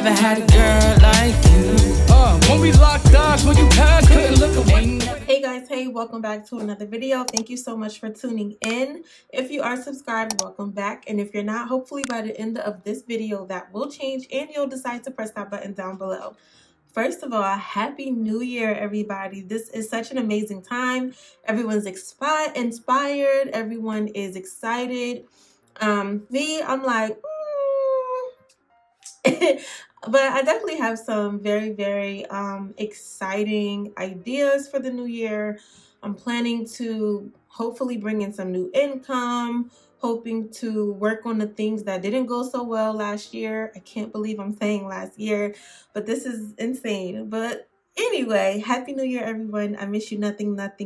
never had a girl like you. When we locked eyes, when you had, couldn't look away. Hey guys, hey, welcome back to another video. Thank you so much for tuning in. If you are subscribed, welcome back. And if you're not, hopefully by the end of this video that will change and you'll decide to press that button down below. First of all, Happy New Year, everybody. This is such an amazing time. Everyone's inspired. Everyone is excited. Me, I'm like, but I definitely have some very exciting ideas for the new year. I'm planning to hopefully bring in some new income, hoping to work on the things that didn't go so well last year. I can't believe I'm saying last year, but this is insane. But anyway, Happy New Year, everyone. I wish you nothing but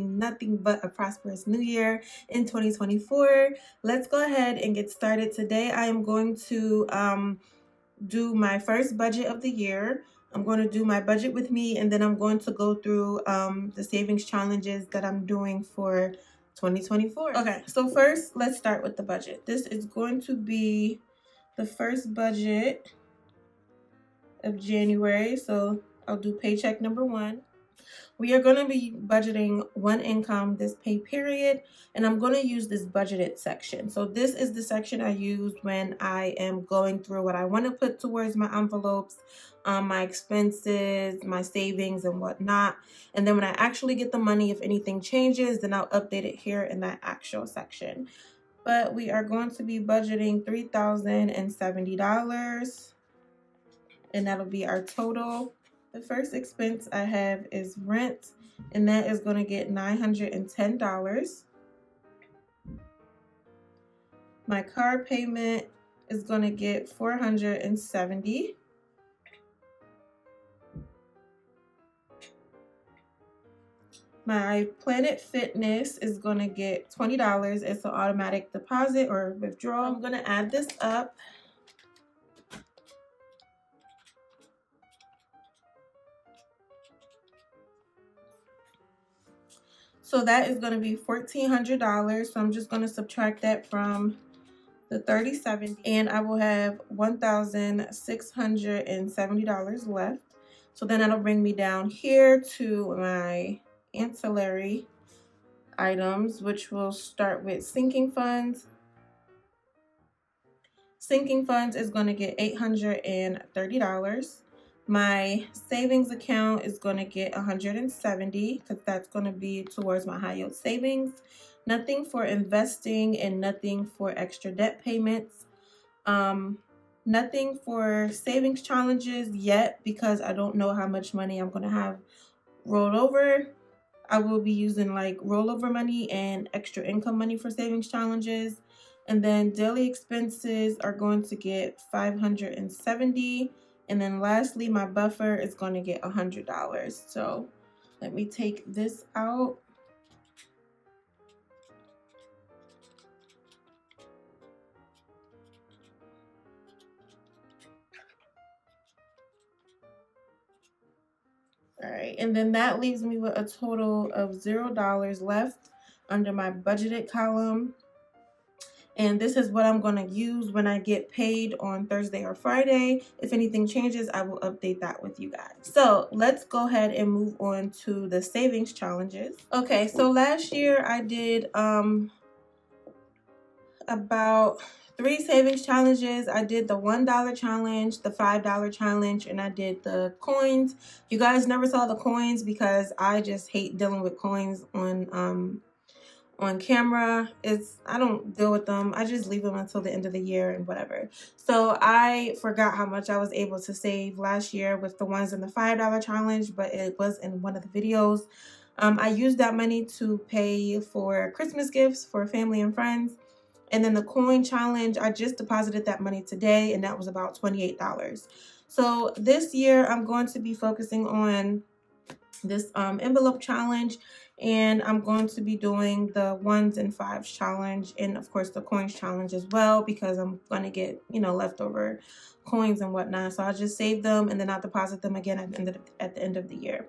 a prosperous new year in 2024. Let's go ahead and get started. Today, I am going to do my first budget of the year. I'm going to do my budget with me, and then I'm going to go through the savings challenges that I'm doing for 2024. Okay, so first, let's start with the budget. This is going to be the first budget of January, so I'll do paycheck number 1. We are going to be budgeting one income this pay period, and I'm going to use this budgeted section. So this is the section I use when I am going through what I want to put towards my envelopes, my expenses, my savings, and whatnot. And then when I actually get the money, if anything changes, then I'll update it here in that actual section. But we are going to be budgeting $3,070, and that'll be our total. The first expense I have is rent, and that is going to get $910. My car payment is going to get $470. My Planet Fitness is going to get $20. It's an automatic deposit or withdrawal. I'm going to add this up. So that is going to be $1,400. So I'm just going to subtract that from the $37, and I will have $1,670 left. So then that'll bring me down here to my ancillary items, which will start with sinking funds. Sinking funds is going to get $830. My savings account is going to get $170 because that's going to be towards my high yield savings. Nothing for investing and nothing for extra debt payments. Nothing for savings challenges yet because I don't know how much money I'm going to have rolled over. I will be using like rollover money and extra income money for savings challenges. And then daily expenses are going to get $570. And then lastly, my buffer is going to get $100. So let me take this out. All right, and then that leaves me with a total of $0 left under my budgeted column. And this is what I'm going to use when I get paid on Thursday or Friday. If anything changes, I will update that with you guys. So let's go ahead and move on to the savings challenges. Okay, so last year I did about 3 savings challenges. I did the $1 challenge, the $5 challenge, and I did the coins. You guys never saw the coins because I just hate dealing with coins on camera. I don't deal with them. I just leave them until the end of the year and whatever. So I forgot how much I was able to save last year with the ones in the $5 challenge, but it was in one of the videos. I used that money to pay for Christmas gifts for family and friends. And then the coin challenge, I just deposited that money today, and that was about $28. So this year I'm going to be focusing on this envelope challenge, and I'm going to be doing the 1s and 5s challenge, and of course the coins challenge as well, because I'm going to get, leftover coins and whatnot. So I'll just save them and then I'll deposit them again at the end of the year.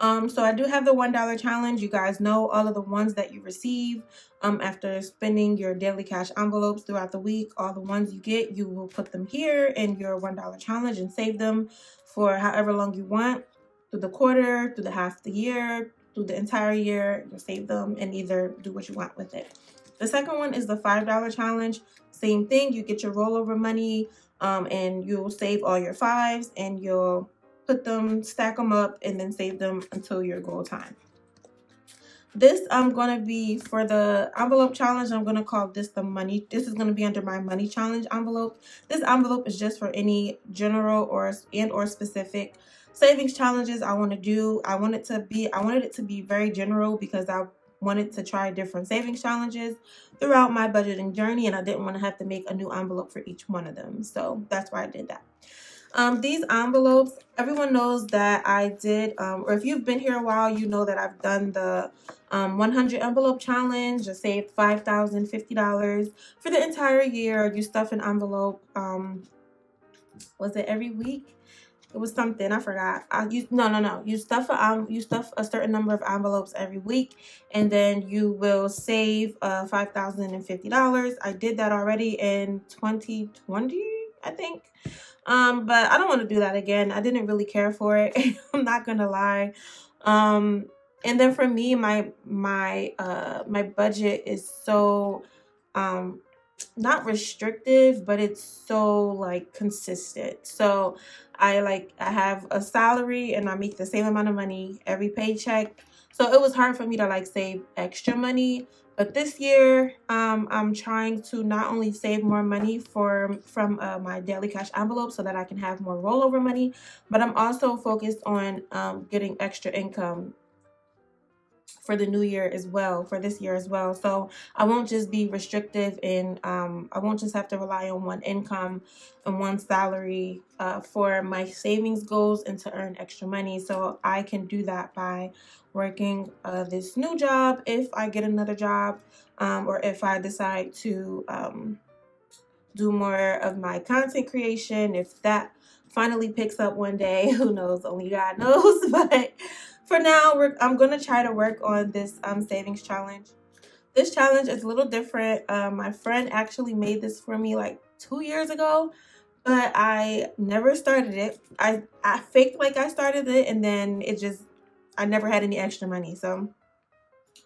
So I do have the $1 challenge. You guys know all of the ones that you receive after spending your daily cash envelopes throughout the week. All the ones you get, you will put them here in your $1 challenge and save them for however long you want, through the quarter, through the half the year, through the entire year. You'll save them and either do what you want with it. The second one is the $5 challenge. Same thing. You get your rollover money and you'll save all your fives and you'll put them, stack them up, and then save them until your goal time. This I'm going to be, for the envelope challenge, I'm going to call this the money. This is going to be under my money challenge envelope. This envelope is just for any general or specific savings challenges I want to do. I wanted it to be very general because I wanted to try different savings challenges throughout my budgeting journey, and I didn't want to have to make a new envelope for each one of them. So that's why I did that. These envelopes, everyone knows that I did, or if you've been here a while, you know that I've done the 100 envelope challenge. I saved $5,050 for the entire year. You stuff an envelope, was it every week? It was something, I forgot. You stuff a certain number of envelopes every week, and then you will save $5,050. I did that already in 2020, I think. But I don't want to do that again. I didn't really care for it. I'm not gonna lie. And then for me, my budget is so not restrictive, but it's so like consistent. So I have a salary and I make the same amount of money every paycheck. So it was hard for me to like save extra money. But this year, I'm trying to not only save more money from my daily cash envelope so that I can have more rollover money, but I'm also focused on getting extra income for the new year as well, for this year as well. So I won't just be restrictive and I won't just have to rely on one income and one salary for my savings goals and to earn extra money. So I can do that by working this new job if I get another job, or if I decide to do more of my content creation, if that finally picks up one day. Who knows? Only God knows. But for now, I'm going to try to work on this savings challenge. This challenge is a little different. My friend actually made this for me like 2 years ago, but I never started it. I faked like I started it, and then I never had any extra money. So I'm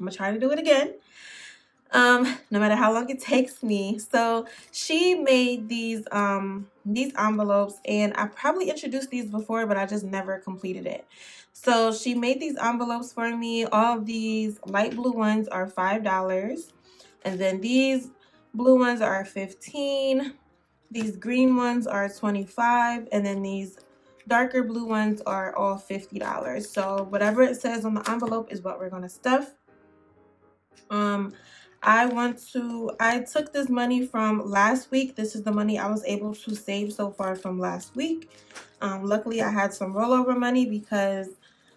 going to try to do it again. No matter how long it takes me. So she made these envelopes, and I probably introduced these before, but I just never completed it. So she made these envelopes for me. All of these light blue ones are $5, and then these blue ones are $15. These green ones are $25, and then these darker blue ones are all $50. So whatever it says on the envelope is what we're gonna stuff. I took this money from last week. This is the money I was able to save so far from last week. Luckily, I had some rollover money because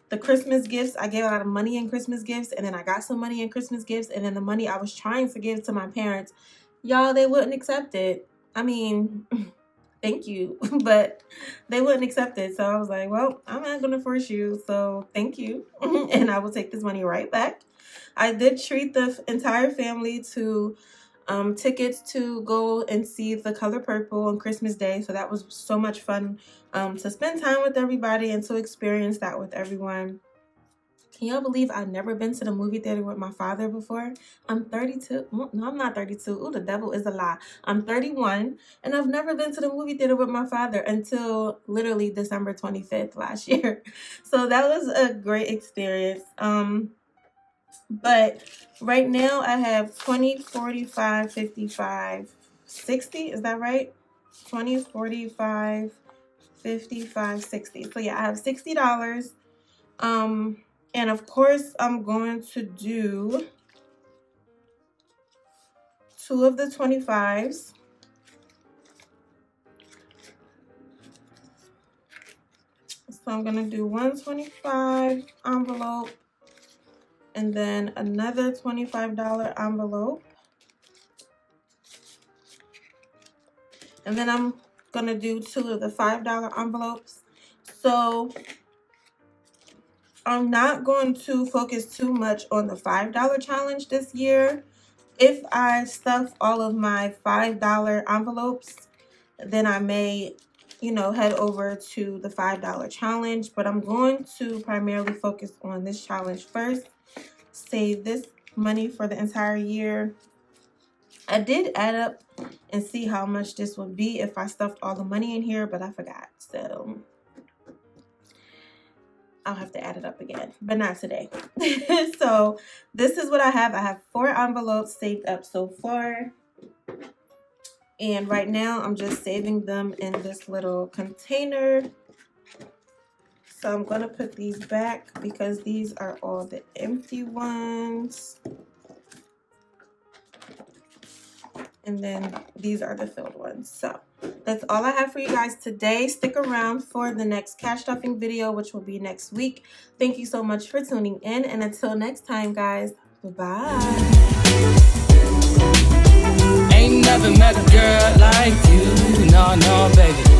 the Christmas gifts, I gave a lot of money in Christmas gifts, and then I got some money in Christmas gifts, and then the money I was trying to give to my parents, y'all, they wouldn't accept it. I mean, thank you, but they wouldn't accept it. So I was like, well, I'm not going to force you, so thank you, and I will take this money right back. I did treat the entire family to tickets to go and see The Color Purple on Christmas Day. So that was so much fun to spend time with everybody and to experience that with everyone. Can y'all believe I've never been to the movie theater with my father before? I'm 32. No, I'm not 32. Ooh, the devil is a lie. I'm 31, and I've never been to the movie theater with my father until literally December 25th last year. So that was a great experience. But right now I have 20, 45, 55, 60. Is that right? 20, 45, 55, 60. So yeah, I have $60. And of course I'm going to do 2 of the 25s. So I'm going to do 125 envelope, and then another $25 envelope. And then I'm gonna do 2 of the $5 envelopes. So I'm not going to focus too much on the $5 challenge this year. If I stuff all of my $5 envelopes, then I may, you know, head over to the $5 challenge. But I'm going to primarily focus on this challenge first. Save this money for the entire year. I did add up and see how much this would be if I stuffed all the money in here, but I forgot. So I'll have to add it up again, but not today. So this is what I have. I have 4 envelopes saved up so far. And right now I'm just saving them in this little container. So I'm going to put these back because these are all the empty ones. And then these are the filled ones. So that's all I have for you guys today. Stick around for the next cash stuffing video, which will be next week. Thank you so much for tuning in. And until next time, guys, bye-bye. Ain't never met a girl like you. No, no, baby.